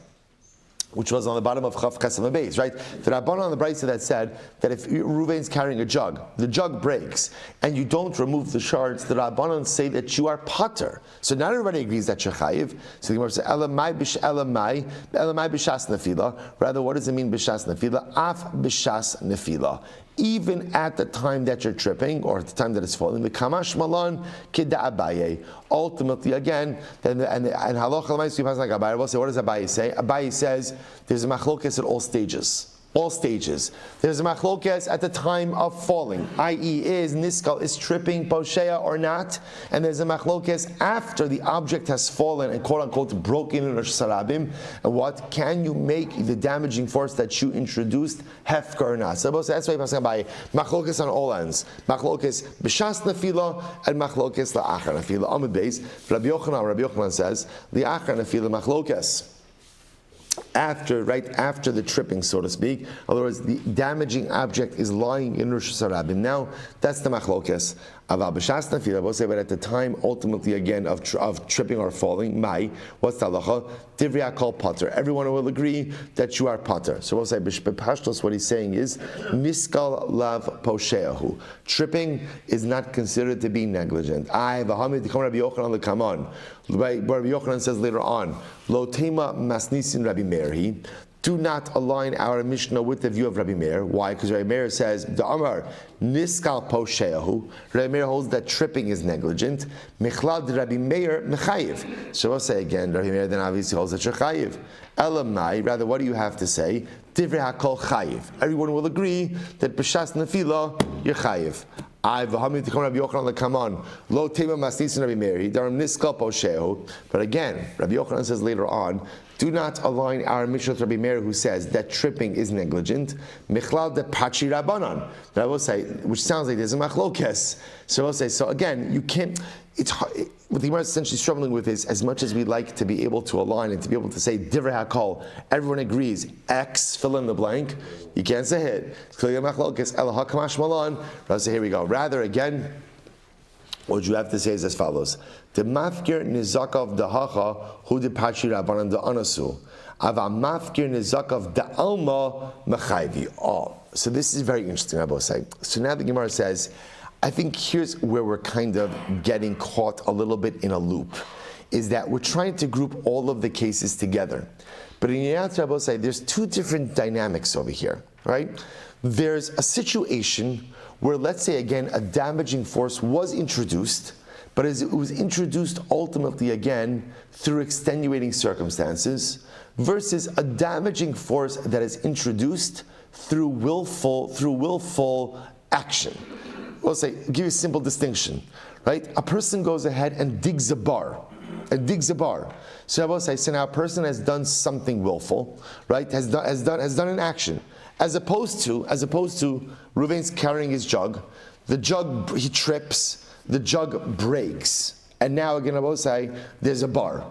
which was on the bottom of Chav Chesam Beis, right? The Rabbanon on the Brisa that said that if Reuven's carrying a jug, the jug breaks, and you don't remove the shards, the Rabbanon say that you are pater. So not everybody agrees that you're chayiv. So the Gemara says, Elamai b'shas nefila. Rather, what does it mean b'shas nefila? Af b'shas nefila. Even at the time that you're tripping, or at the time that it's falling, the kamash malan kida Abaye. Ultimately, again, and halacha l'maisa we pass like Abaye. We'll say, what does Abaye say? Abaye says there's a machlokes at all stages. All stages. There's a machlokes at the time of falling, i.e., is niskal, is tripping poshea or not, and there's a machlokes after the object has fallen and quote unquote broken in Rosh Hashanah. And what can you make the damaging force that you introduced hefker or not? So that's why you're passing by machlokes on all ends. Machlokes b'shas nefila and machlokes la'achar nefila. Amud beis, Rabbi Yochanan says the achar nefila machlokes. after the tripping, so to speak. In other words, the damaging object is lying in Rosh Hashanah. Now, that's the machlokes. But at the time, ultimately, again, of tripping or falling, what's the halacha? Divrei hakol pater. Everyone will agree that you are pater. So we'll say, b'pashtos, what he's saying is, niskal lav posheahu. Tripping is not considered to be negligent. Rabbi Yochanan says later on, lo tema masnisin Rabbi Meir. Do not align our Mishnah with the view of Rabbi Meir. Why? Because Rabbi Meir says, the Amar niskal posheahu. Rabbi Meir holds that tripping is negligent. Michlad Rabbi Meir mechayiv. So we'll say again, Rabbi Meir then obviously holds that you're chayiv. Elamai, rather, what do you have to say? Divrei hakol chayiv. Everyone will agree that b'shas nefila you're chayiv. But again, Rabbi Yochanan says later on, do not align our Mishnah with Rabbi Meir, who says that tripping is negligent. Michlal de pachi rabbanon. I will say, which sounds like there's a machlokes. So I will say, so again, you can't. It's hard. What the Gemara is essentially struggling with is, as much as we like to be able to align and to be able to say divrei hakol, everyone agrees X, fill in the blank. You can't say it. It's clearly a machlokes. Ela hakamash malan. So here we go. Rather, again, what you have to say is as follows: the mafkir nizakav dahacha hu de pachi rabbanan da anasu, ava mafkir nizakav da alma mechayvi. Oh, so this is very interesting. I will say. So now the Gemara says, I think here's where we're kind of getting caught a little bit in a loop, is that we're trying to group all of the cases together. But in the answer, I will say there's two different dynamics over here, right? There's a situation where, let's say again, a damaging force was introduced, but as it was introduced ultimately again through extenuating circumstances, versus a damaging force that is introduced through willful action. We'll say, give you a simple distinction, right? A person goes ahead and digs a bar. So I will say, so now a person has done something willful, right? Has done an action, as opposed to Reuven's carrying his jug. The jug, he trips. The jug breaks, and now again I will say there's a bar.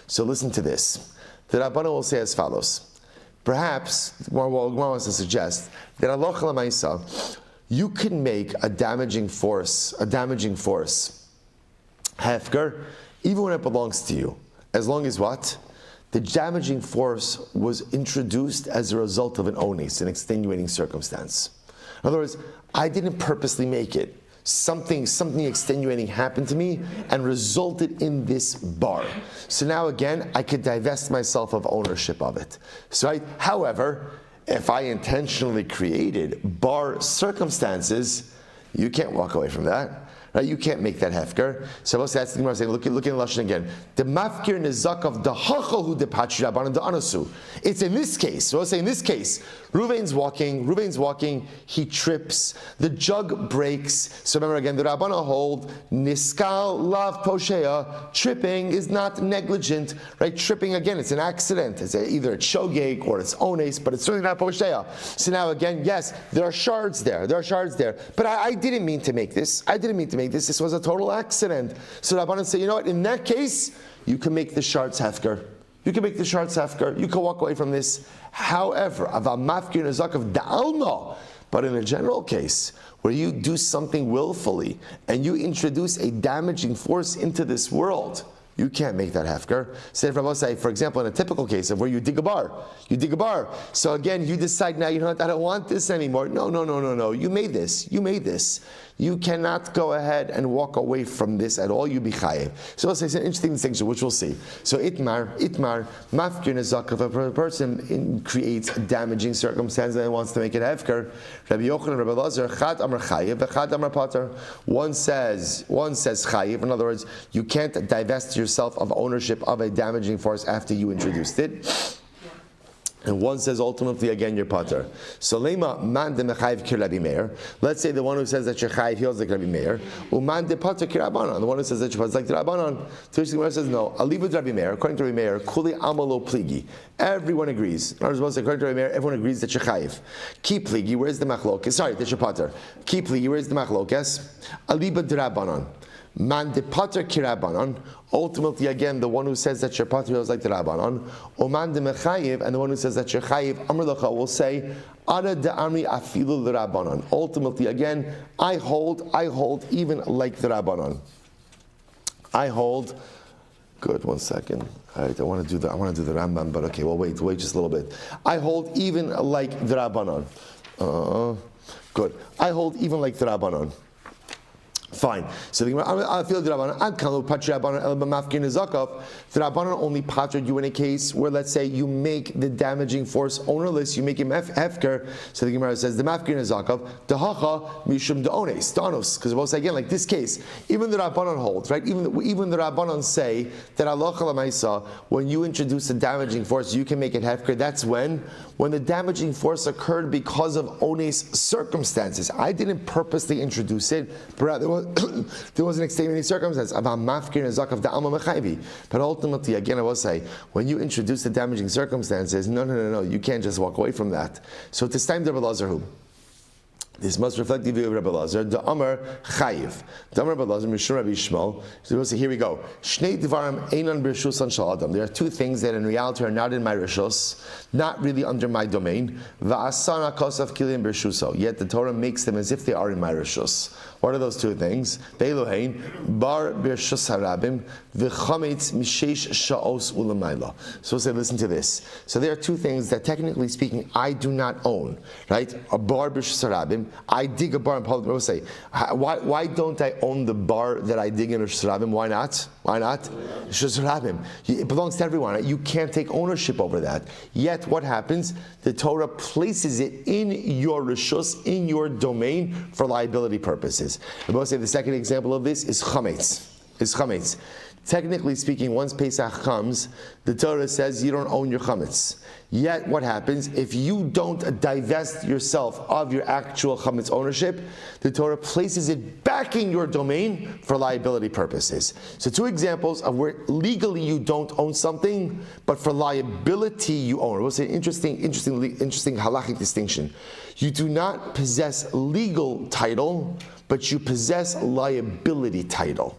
So listen to this. The Rabbana will say as follows. Perhaps Gemara wants to suggest that Allah Lamaisa, you can make a damaging force hefker, even when it belongs to you, as long as what? The damaging force was introduced as a result of an onis, an extenuating circumstance. In other words, I didn't purposely make it. Something extenuating happened to me and resulted in this bar. So now again, I could divest myself of ownership of it. So however, if I intentionally created bar circumstances, you can't walk away from that. Right? You can't make that hefker. So that's the Gemara saying, look in the Lashon again. The mafkir nizakav the hachahu de patri rabbanan de anasu. It's in this case. So I'll say in this case, Reuven's walking, he trips, the jug breaks. So remember again, the Rabbana hold niskal lav poshea. Tripping is not negligent, right? Tripping again, it's an accident. It's either a shogeg or it's ones, but it's certainly not poshea. So now again, yes, there are shards there. But I didn't mean to make this. This was a total accident. So Rabbanan say, you know what? In that case, you can make the shards hefker. You can walk away from this. However, but in a general case, where you do something willfully and you introduce a damaging force into this world, you can't make that hefker. Say, for example, in a typical case of where you dig a bar. So again, you decide now, you know what, I don't want this anymore. No. You made this. You cannot go ahead and walk away from this at all. You be chayev. So let's say it's an interesting distinction, which we'll see. So itmar, mafkir nezak, if a person creates a damaging circumstance and wants to make it hefker, Rabbi Yochanan, Rabbi Lazar, chad amar chayev, v'chad amar pater. One says chayev. In other words, you can't divest yourself of ownership of a damaging force after you introduced it. And one says ultimately again you're pater. So lema man de mechayiv ki Rabbi Meir. Let's say the one who says that you're chayiv feels like Rabbi Meir. Uman de pater ki Rabbanan. The one who says that you're pater like the Rabbanan. So the Gemara says no. Alibud Rabbi Meir. According to Rabbi Meir, kuli amalo pligi. Everyone agrees. According to Rabbi Meir, everyone agrees that you're chayiv. Ki pligi. Where's the machlokes? Sorry, that you're pater. Ki pligi. Where's the machlokes? Alibud Rabbanan. Man de pater kirabanon. Ultimately, again, the one who says that you're pater is like the rabbanon. Oman de mechayiv, and the one who says that you're chayiv, Amr Lacha will say, Ada de amri afilu the rabbanon. Ultimately, again, I hold even like the rabbanon. I hold. Good. 1 second. All right. I want to do the Rambam, but okay. Well, wait just a little bit. I hold even like the rabbanon. Good. I hold even like the rabbanon. Fine. So the Gemara, I feel the Rabbanon ad kalu patri Rabbanon el b'mafkin zakov. The Rabbanon only patred you in a case where, let's say, you make the damaging force ownerless, you make him hefker. So the Gemara says the mafkin zakov dehacha mishum deones danos. Because we'll say again, like this case, even the Rabbanon holds, right? Even the Rabbanon say that halacha l'maisa, when you introduce a damaging force, you can make it hefker. That's when the damaging force occurred because of ones circumstances. I didn't purposely introduce it, but rather there wasn't extenuating circumstance. But ultimately, again, I will say, when you introduce the damaging circumstances, no, you can't just walk away from that. So at this time, the Rabbi Lazar who? This must reflect the view of Rabbi Lazar. The Amar Chayiv. The Amar Rabbi Lazar, Mishum Rabbi Shmuel. So here we go. Shnei Dvarim Einan B'Rishus Shel Adam. There are two things that in reality are not in my Rishus, not really under my domain. Va'asana Kosav Kilim B'Rishuso. Yet the Torah makes them as if they are in my Rishus. What are those two things? Be'elohein Bar B'Rishus Harabim V'Chametz Mishesh Sha'os Ulamayla. So we'll say, listen to this. So there are two things that, technically speaking, I do not own. Right? A Bar B'Rishus Harabim. I dig a bar in public. I will say, why don't I own the bar that I dig in Rosh Hashanah? Why not? Rosh Hashanah. It belongs to everyone. Right? You can't take ownership over that. Yet, what happens? The Torah places it in your rishus, in your domain, for liability purposes. I will say the second example of this is chametz. Technically speaking, once Pesach comes, the Torah says you don't own your chametz. Yet, what happens if you don't divest yourself of your actual chametz ownership? The Torah places it back in your domain for liability purposes. So, two examples of where legally you don't own something, but for liability you own. We'll say interesting halachic distinction. You do not possess legal title, but you possess liability title.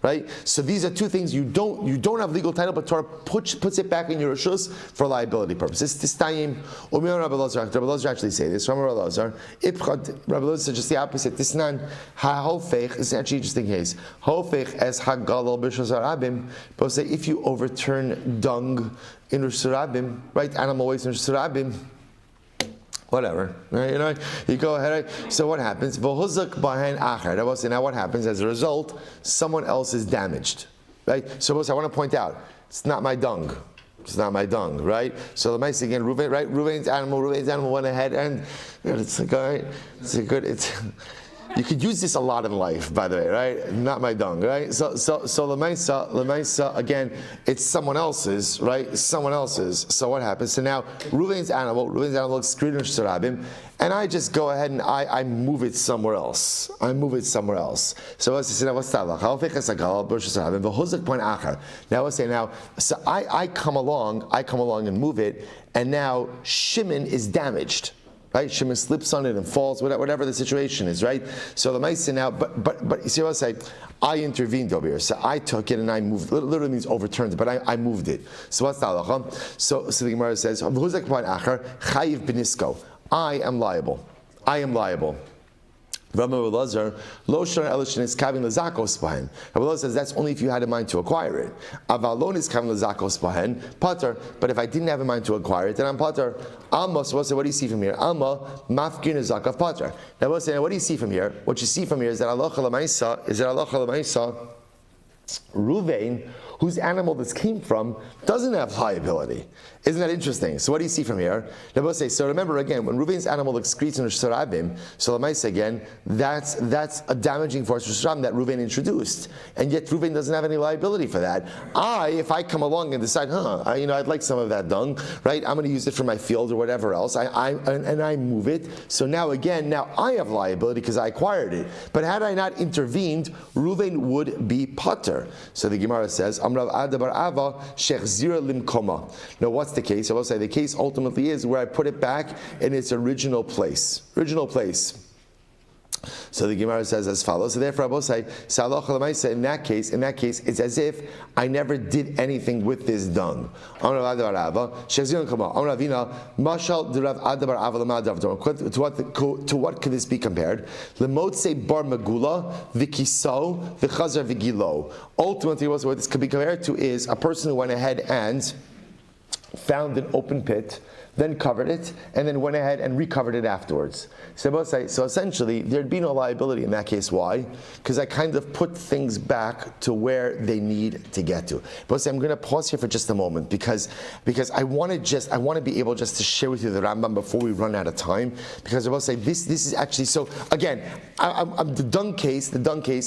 Right? So these are two things you don't have legal title, but Torah puts it back in your rishus for liability purposes. This time, Rabbi Lazar actually say this. Rabbi Lazar said just the opposite. This nan ha'hofech is actually an interesting case. Hofech as hagalal b'rishus harabim. But say if you overturn dung in rishus harabim, right? Animal waste in rishus harabim. Whatever, right? You go ahead. Right? So what happens? Now what happens as a result? Someone else is damaged, right? So I want to point out, it's not my dung. It's not my dung, right? So the mice again, Reuven, right? Reuven's animal went ahead, and it's like, all right, you could use this a lot in life, by the way, right? Not my dung, right? So Lemaisa, again, it's someone else's, right? Someone else's. So what happens? So now Reuven's animal looks screwed in Shirabim, and I just go ahead and I move it somewhere else. So what's that? Now let's say so I come along and move it, and now Shimon is damaged. Right, Shimon slips on it and falls, whatever the situation is, right? So the mice now, but you see what I say? I intervened over here, so I took it and I moved. Literally means overturned it, but I moved it. So what's the halacha? So the Gemara says, "Chayiv b'nisko." I am liable. Rabbi Lazar, Rabbi says that's only if you had in mind to acquire it. Avalon is kavin l'zakos pater. But if I didn't have in mind to acquire it, then I'm pater. Alma. So what do you see from here? Alma mafkin zakav pater. Now what do you see from here? What you see from here is that Allah Lamaisa, Ruvain, whose animal this came from, doesn't have liability. Isn't that interesting? So what do you see from here? So remember again, when Reuven's animal excretes in Shirabim, so Lamaisa again, that's a damaging force that Reuven introduced. And yet Reuven doesn't have any liability for that. If I come along and decide, I'd like some of that dung, right? I'm going to use it for my field or whatever else. I move it. So now I have liability because I acquired it. But had I not intervened, Reuven would be pater. So the Gemara says, Amrav Adabar Ava Shechzira Limkoma. Now what's the case? I will say the case ultimately is where I put it back in its original place. So the Gemara says as follows. So therefore, I will say, in that case, it's as if I never did anything with this dung. To what could this be compared? Ultimately, what this could be compared to is a person who went ahead and found an open pit, then covered it, and then went ahead and recovered it afterwards. So essentially, there'd be no liability in that case. Why? Because I kind of put things back to where they need to get to. But I'm going to pause here for just a moment because I want to be able just to share with you the Rambam before we run out of time. Because I will say this is actually, so again, the dung case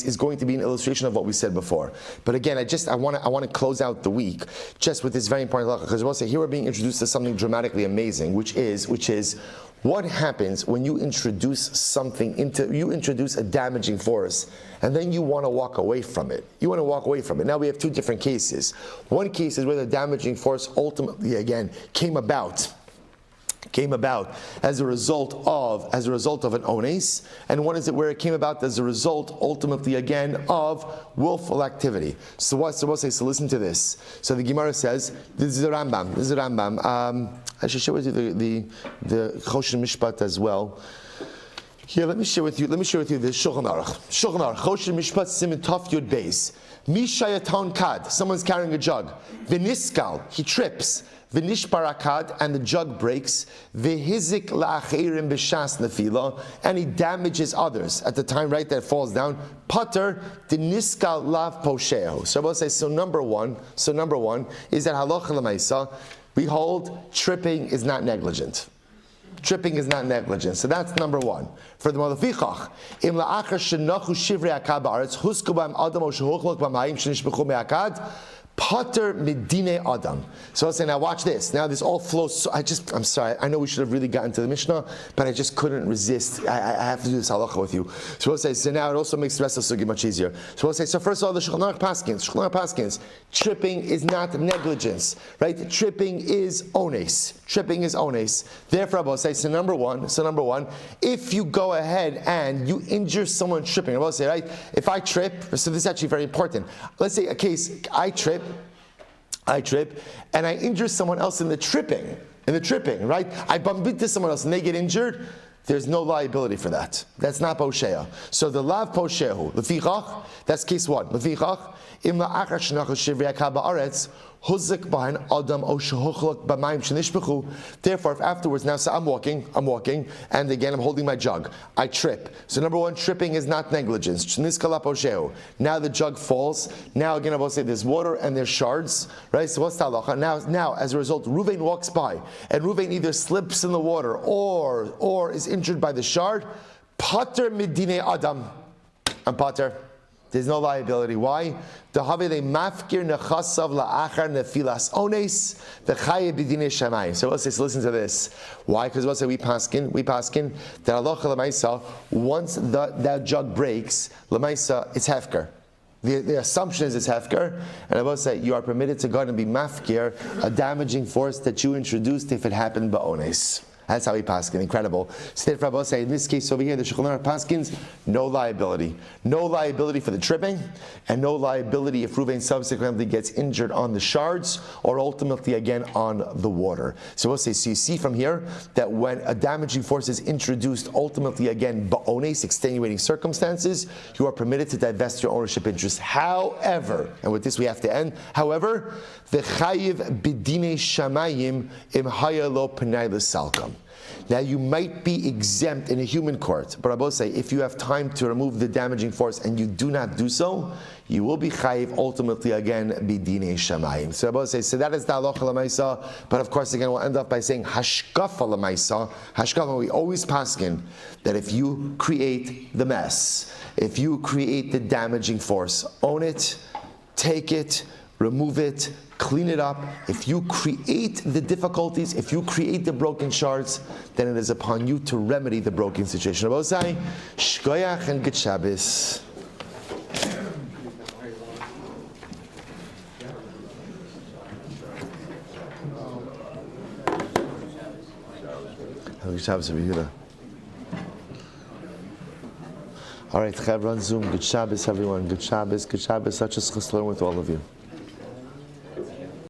is going to be an illustration of what we said before. But again, I want to close out the week just with this very important halacha, because I will say here we're being introduced to something dramatically amazing, which is what happens when you introduce a damaging force and then you want to walk away from it. Now we have two different cases. One case is where the damaging force ultimately again came about as a result of an ones, and one is it where it came about as a result ultimately again of willful activity. So listen to this. So the Gemara says, this is a Rambam. I should share with you the Choshen Mishpat as well. Here, let me share with you the Shulchan Aruch. Choshen Mishpat Siman Taf Yud Beis. Mishayaton Kad, someone's carrying a jug. V'niskal, he trips. V'nishbar akad, and the jug breaks. V'hizik la'achirim b'shas nefila, and he damages others at the time, right, that it falls down. Pater deniskal lav posheho. So I will say, so number one is that halacha l'maisa, we hold tripping is not negligent. Tripping is not negligent. So that's number one. For the Malafichach, im la'achar shenachu shivrei akad ba'aretz, husku b'am adam o shehuchlok b'mayim shenishbechu me'akad, Pater Medine Adam. So I'll say, now watch this. Now this all flows. So I'm sorry. I know we should have really gotten to the Mishnah, but I just couldn't resist. I have to do this halacha with you. So we'll say, so now it also makes the rest of the sugi much easier. So we'll say, so first of all, the Shulchan Aruch Paskins, tripping is not negligence, right? Tripping is ones. Therefore, I will say, so number one, if you go ahead and you injure someone tripping, I will say, right? If I trip, so this is actually very important. Let's say a case, I trip, and I injure someone else in the tripping, right? I bump into someone else and they get injured. There's no liability for that. That's not poshea. So the lav poshehu, lefichach, that's case one. Lefichach, im la'achar shenachal shivrei akad ba'aretz, huzik b'hain adam o shehuchlok b'mayim shenishbechu. Therefore, if afterwards, now so I'm walking, and again I'm holding my jug. I trip. So number one, tripping is not negligence. Sheniskala poshehu. Now the jug falls. Now again I will say there's water and there's shards, right? So what's the halacha? Now as a result, Ruvain walks by, and Ruvain either slips in the water or is injured by the shard. Pater midine adam. And pater. There's no liability. Why? The havele mafkir nechasav la'achar nefilas ones v'chaye b'dinei shamayim. So we'll say, so listen to this. Why? Because we'll say we paskin that halacha l'maisa, once that jug breaks, l'maisa it's hefker. The assumption is it's hefker, and I will say you are permitted to go and be mafkir, a damaging force that you introduced if it happened ba'ones. That's how he paskin. Incredible. So therefore, I will say in this case over here, the Shulchan Aruch paskins, no liability for the tripping, and no liability if Ruvain subsequently gets injured on the shards or ultimately again on the water. So we'll say, so you see from here that when a damaging force is introduced, ultimately again ba'ones, extenuating circumstances, you are permitted to divest your ownership interest. However, and with this we have to end. However, the chayiv b'dinei shamayim im hayalo penay l'salkam. Now you might be exempt in a human court, but I will say if you have time to remove the damaging force and you do not do so, you will be chayiv ultimately again b'dinei shamayim. So I will say, so that is the halacha l'maisa, but of course again we'll end up by saying hashkafa l'maisa. Hashkafa, we always paskin that if you create the mess, if you create the damaging force, own it, take it, remove it, clean it up. If you create the difficulties, if you create the broken shards, then it is upon you to remedy the broken situation. Rabbi say, Shkoyach and Good Shabbos. Good Shabbos, Rabbi Yehuda. All right, Chevron Zoom. Good Shabbos, everyone. Good Shabbos. Good Shabbos. Such a schus to learn with all of you.